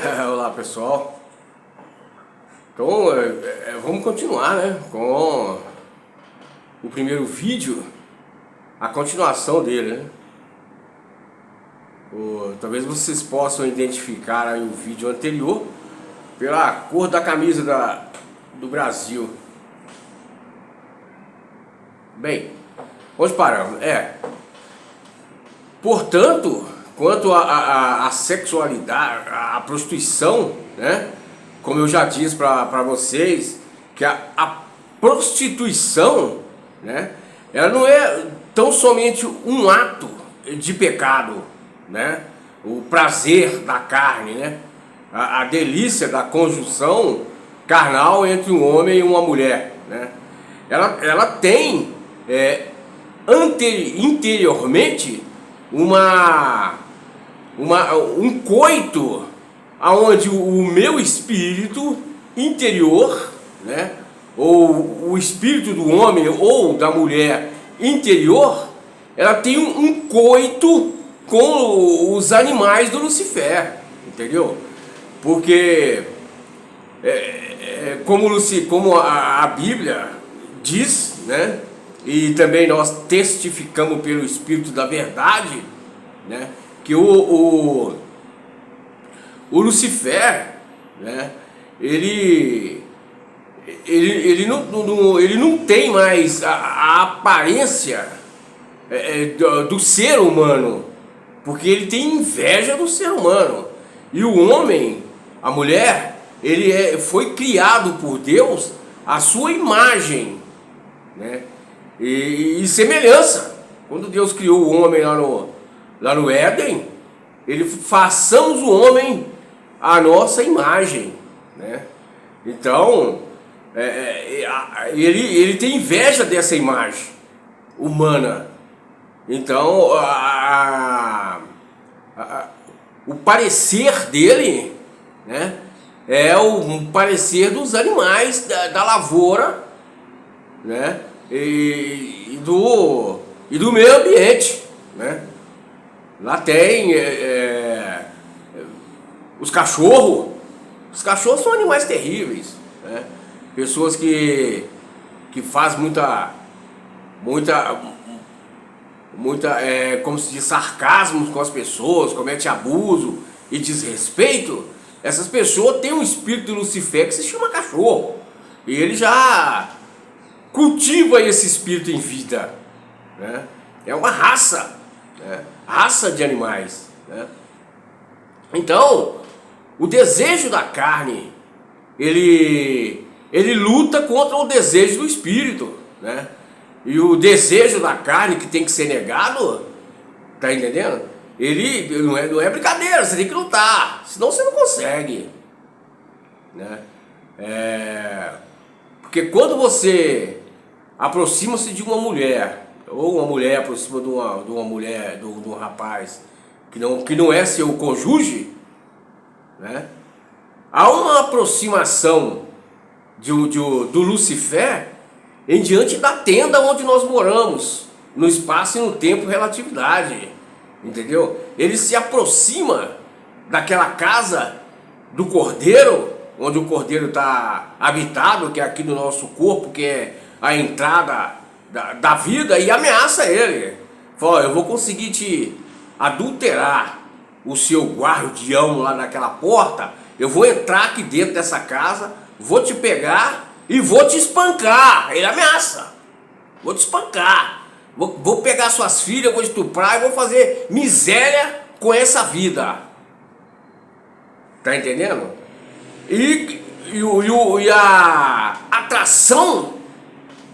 Olá pessoal, então vamos continuar, né, com o primeiro vídeo, a continuação dele, né? Talvez vocês possam identificar aí o vídeo anterior pela cor da camisa do Brasil. Bem, onde paramos? Portanto, quanto à sexualidade, à prostituição, né? Como eu já disse para vocês, que a prostituição, né? Ela não é tão somente um ato de pecado, né? O prazer da carne, né? A delícia da conjunção carnal entre um homem e uma mulher, né? Ela tem interiormente um coito aonde o meu espírito interior, né, ou o espírito do homem ou da mulher interior, ela tem um coito com os animais do Lucifer, entendeu? Porque como a Bíblia diz, né, e também nós testificamos pelo Espírito da Verdade, né, que o Lucifer, né, ele não tem mais a aparência do ser humano, porque ele tem inveja do ser humano. E o homem, a mulher, foi criado por Deus à sua imagem, né, e semelhança. Quando Deus criou o homem lá no Éden, ele façamos o homem à nossa imagem, né? Então ele tem inveja dessa imagem humana. Então o parecer dele, né, é o parecer dos animais da lavoura, né, e do meio ambiente, né? Lá tem os cachorros. Os cachorros são animais terríveis, né? Pessoas que fazem muita como se diz, sarcasmo com as pessoas, comete abuso e desrespeito. Essas pessoas têm um espírito de Lucifer que se chama cachorro, e ele já cultiva esse espírito em vida, né? É uma raça, né? Raça de animais, né? Então, o desejo da carne, ele luta contra o desejo do espírito, né? E o desejo da carne, que tem que ser negado, tá entendendo? Ele não é brincadeira, você tem que lutar, senão você não consegue, né? Porque quando você aproxima-se de uma mulher, ou uma mulher aproxima de uma mulher, de um rapaz que não é seu cônjuge, né? Há uma aproximação do Lucifer em diante da tenda onde nós moramos, no espaço e no tempo, relatividade, entendeu? Ele se aproxima daquela casa do cordeiro, onde o cordeiro está habitado, que é aqui no nosso corpo, que é a entrada da vida, e ameaça ele. Fala: eu vou conseguir te adulterar, o seu guardião lá naquela porta. Eu vou entrar aqui dentro dessa casa, vou te pegar e vou te espancar. Ele ameaça: vou te espancar, vou pegar suas filhas, vou estuprar e vou fazer miséria com essa vida. Tá entendendo? E a atração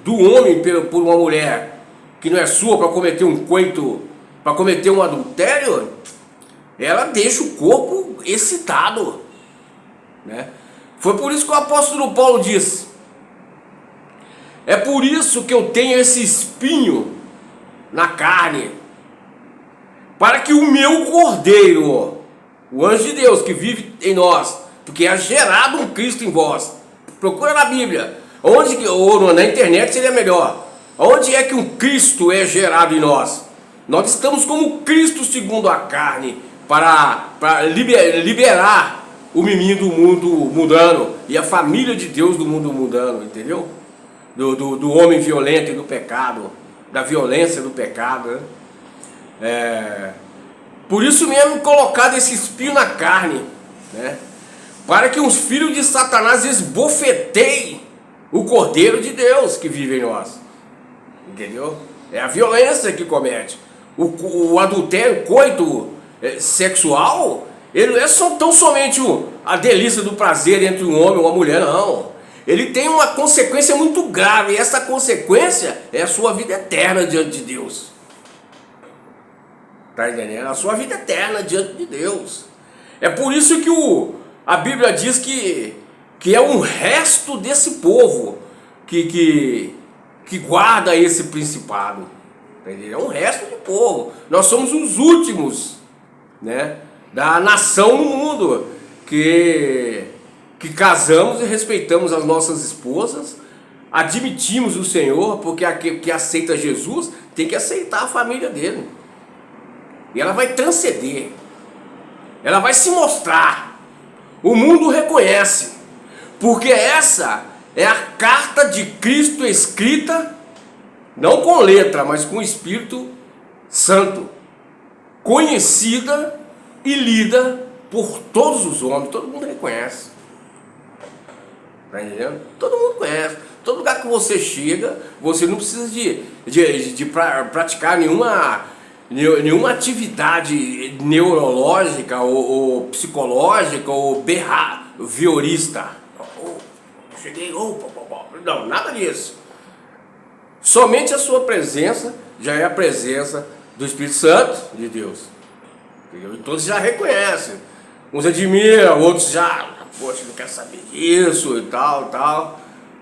do homem por uma mulher que não é sua, para cometer um coito, para cometer um adultério, ela deixa o corpo excitado, né? Foi por isso que o apóstolo Paulo diz: é por isso que eu tenho esse espinho na carne, para que o meu cordeiro, o anjo de Deus que vive em nós, porque é gerado um Cristo em vós. Procura na Bíblia, ou na internet seria melhor. Onde é que um Cristo é gerado em nós? Nós estamos como Cristo segundo a carne, para liberar o mimimi do mundo mundano e a família de Deus do mundo mundano, entendeu? Do homem violento e do pecado, da violência do pecado, né? Por isso mesmo colocado esse espinho na carne, né? Para que os filhos de Satanás esbofeteiem o Cordeiro de Deus que vive em nós, entendeu? É a violência que comete. O adultério, o coito sexual, ele não é tão somente a delícia do prazer entre um homem e uma mulher, não. Ele tem uma consequência muito grave, e essa consequência é a sua vida eterna diante de Deus. Tá entendendo? A sua vida eterna diante de Deus. É por isso que a Bíblia diz que é um resto desse povo que guarda esse principado. Tá entendendo? É um resto de povo. Nós somos os últimos, né, da nação no mundo que casamos e respeitamos as nossas esposas, admitimos o Senhor, porque aquele que aceita Jesus tem que aceitar a família dele. E ela vai transcender, ela vai se mostrar, o mundo reconhece, porque essa é a carta de Cristo escrita, não com letra, mas com o Espírito Santo, conhecida e lida por todos os homens, todo mundo reconhece. Tá entendendo? Todo mundo conhece. Todo lugar que você chega, você não precisa de praticar nenhuma atividade neurológica ou psicológica ou behaviorista. Cheguei, não, nada disso. Somente a sua presença já é a presença do Espírito Santo de Deus. Entendeu? E todos já reconhecem. Uns admiram, outros já, poxa, não quero saber disso e tal.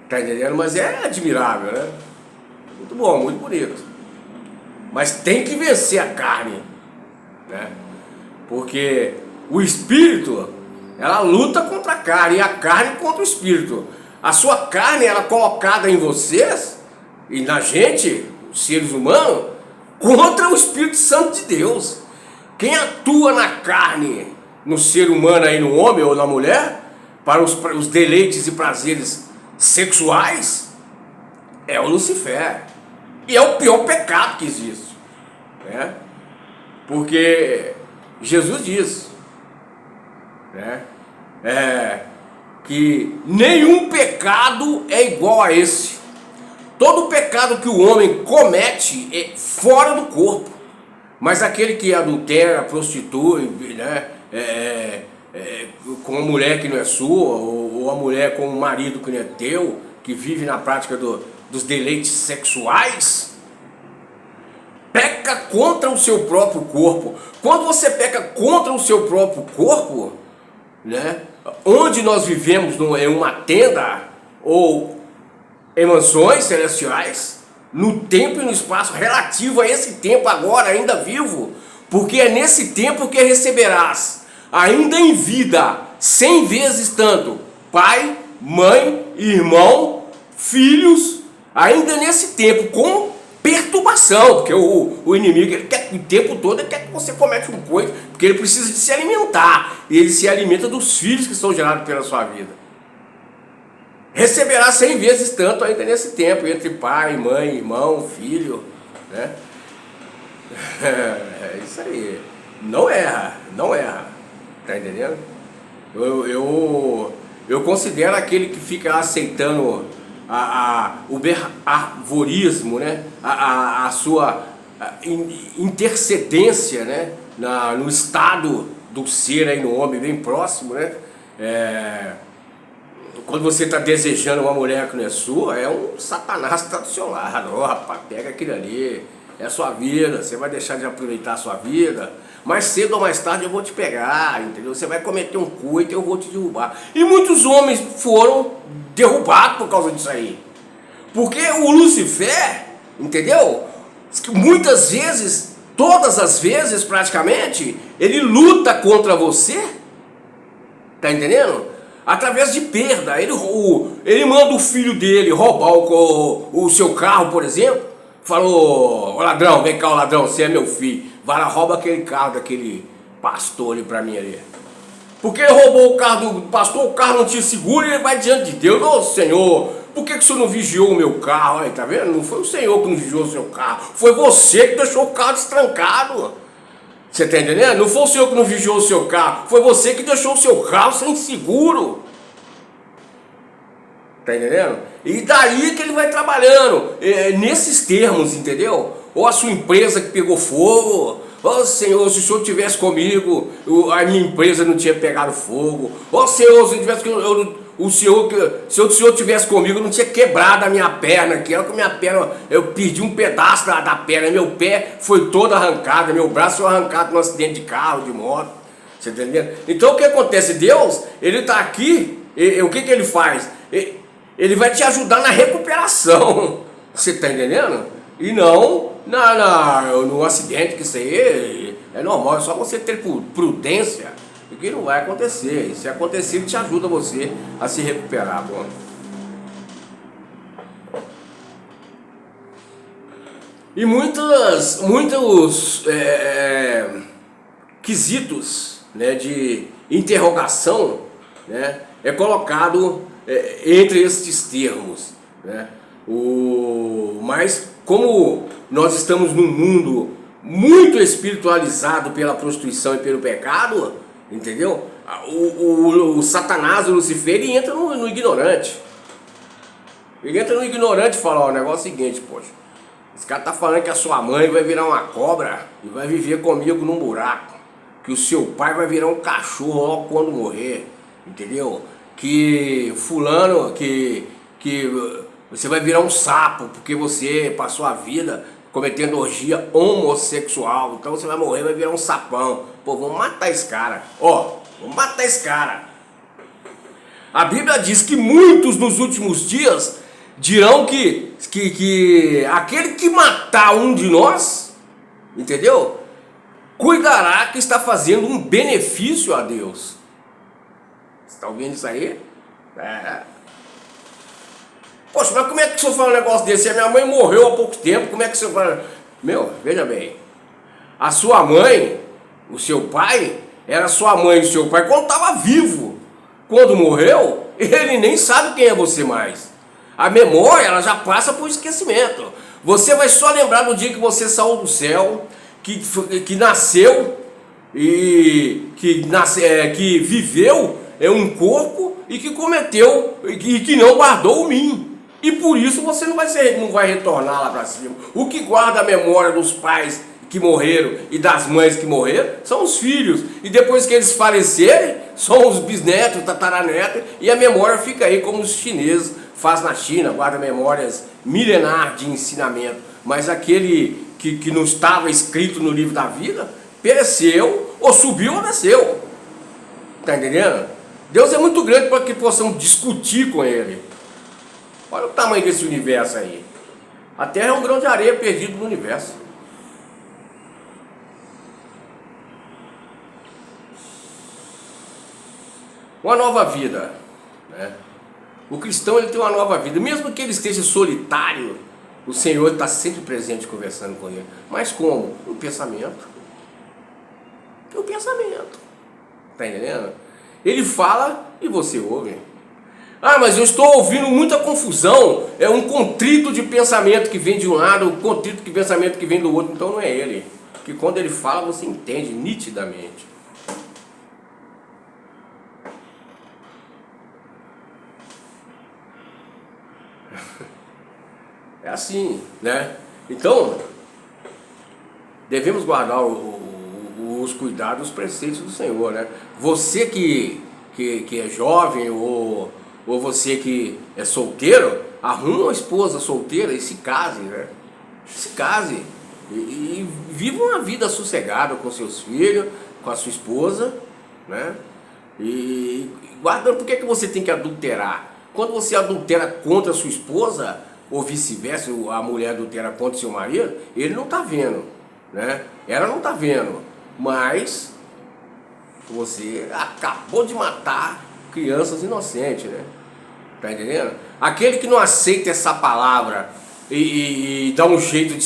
Tá entendendo? Mas é admirável, né? Muito bom, muito bonito. Mas tem que vencer a carne, né? Porque o espírito, ela luta contra a carne, e a carne contra o espírito. A sua carne, ela é colocada em vocês e na gente, os seres humanos, contra o Espírito Santo de Deus. Quem atua na carne, no ser humano aí, no homem ou na mulher, para os deleites e prazeres sexuais, é o Lucifer. E é o pior pecado que existe, né? Porque Jesus diz, né, que nenhum pecado é igual a esse. Todo pecado que o homem comete é fora do corpo, mas aquele que adultera, prostitui, né, com uma mulher que não é sua, ou a mulher com um marido que não é teu, que vive na prática dos deleites sexuais, peca contra o seu próprio corpo. Quando você peca contra o seu próprio corpo, né, onde nós vivemos em uma tenda ou em mansões celestiais, no tempo e no espaço relativo a esse tempo agora ainda vivo, porque é nesse tempo que receberás, ainda em vida, 100 vezes tanto, pai, mãe, irmão, filhos, ainda nesse tempo, com perturbação, porque o inimigo, ele quer, o tempo todo ele quer que você cometa um coisa, porque ele precisa de se alimentar, e ele se alimenta dos filhos que são gerados pela sua vida. Receberá 100 vezes tanto ainda nesse tempo, entre pai, mãe, irmão, filho, né? É isso aí. Não erra, tá entendendo? Eu considero aquele que fica aceitando o beravorismo, né? A sua intercedência, né? No estado do ser aí no homem bem próximo, né? Quando você está desejando uma mulher que não é sua, é um Satanás que está do seu lado. Ó, rapaz, pega aquilo ali, é a sua vida, você vai deixar de aproveitar a sua vida, mais cedo ou mais tarde eu vou te pegar, entendeu? Você vai cometer um coito e eu vou te derrubar. E muitos homens foram derrubados por causa disso aí. Porque o Lucifer, entendeu? Muitas vezes, todas as vezes praticamente, ele luta contra você, tá entendendo? Através de perda. Ele manda o filho dele roubar o seu carro, por exemplo. Falou: ô ladrão, vem cá, ladrão, você é meu filho, vai lá, rouba aquele carro daquele pastor ali pra mim ali. Porque ele roubou o carro do pastor, o carro não tinha seguro e ele vai diante de Deus. Ô Senhor, por que o Senhor não vigiou o meu carro? Aí, tá vendo? Não foi o Senhor que não vigiou o seu carro, foi você que deixou o carro destrancado. Você tá entendendo? Não foi o Senhor que não vigiou o seu carro, foi você que deixou o seu carro sem seguro. Tá entendendo? E daí que ele vai trabalhando, nesses termos, entendeu? Ou a sua empresa que pegou fogo. Ô Senhor, se o Senhor tivesse comigo, a minha empresa não tinha pegado fogo. Ô Senhor, se o Senhor tivesse comigo, não tinha quebrado a minha perna. Que era que a minha perna, eu perdi um pedaço da perna, meu pé foi todo arrancado, meu braço foi arrancado num acidente de carro, de moto. Você tá entendendo? Então o que acontece? Deus, ele está aqui, o que ele faz? Ele vai te ajudar na recuperação. Você está entendendo? E não no acidente, que isso aí é normal, é só você ter prudência, que não vai acontecer. E se acontecer, ele te ajuda você a se recuperar. Bom. E muitos quesitos, né, de interrogação, né, é colocado entre estes termos, né? Mas como nós estamos num mundo muito espiritualizado pela prostituição e pelo pecado, entendeu? O Satanás, o Lucifer, ele entra no ignorante. Ele entra no ignorante e fala, ó, o negócio é o seguinte, poxa, esse cara tá falando que a sua mãe vai virar uma cobra e vai viver comigo num buraco, que o seu pai vai virar um cachorro logo quando morrer, entendeu? Que fulano, que você vai virar um sapo, porque você passou a vida cometendo orgia homossexual, então você vai morrer e vai virar um sapão. Pô, vamos matar esse cara, ó, vamos matar esse cara. A Bíblia diz que muitos nos últimos dias dirão que aquele que matar um de nós, entendeu? Cuidará que está fazendo um benefício a Deus. Você está ouvindo isso aí? Poxa, mas como é que o senhor fala um negócio desse? A minha mãe morreu há pouco tempo, como é que o senhor fala? Meu, veja bem, a sua mãe, o seu pai, era sua mãe e o seu pai quando estava vivo. Quando morreu, ele nem sabe quem é você mais. A memória, ela já passa por esquecimento. Você vai só lembrar do dia que você saiu do céu, que nasceu, e que viveu um corpo e que cometeu, e que não guardou o mim. E por isso você não vai retornar lá para cima. O que guarda a memória dos pais que morreram e das mães que morreram são os filhos. E depois que eles falecerem, são os bisnetos, tataranetos, e a memória fica aí como os chineses fazem na China, guarda memórias milenares de ensinamento. Mas aquele que não estava escrito no livro da vida, pereceu, ou subiu ou desceu. Está entendendo? Deus é muito grande para que possamos discutir com Ele. Olha o tamanho desse universo aí. A Terra é um grão de areia perdido no universo. Uma nova vida, né? O cristão, ele tem uma nova vida. Mesmo que ele esteja solitário, o Senhor está sempre presente conversando com ele. Mas como? No pensamento. No pensamento. Está entendendo? Ele fala e você ouve. Ah, mas eu estou ouvindo muita confusão. É um contrito de pensamento que vem de um lado, um contrito de pensamento que vem do outro. Então não é ele. Porque quando ele fala, você entende nitidamente. É assim, né? Então, devemos guardar os cuidados, os preceitos do Senhor, né? Você que é jovem ou você que é solteiro, arruma uma esposa solteira e se case, né? Se case e viva uma vida sossegada com seus filhos, com a sua esposa, né? E guardando, por que você tem que adulterar? Quando você adultera contra a sua esposa, ou vice-versa, a mulher adultera contra o seu marido, ele não está vendo, né? Ela não está vendo, mas você acabou de matar crianças inocentes, né? Tá entendendo? Aquele que não aceita essa palavra e dá um jeito de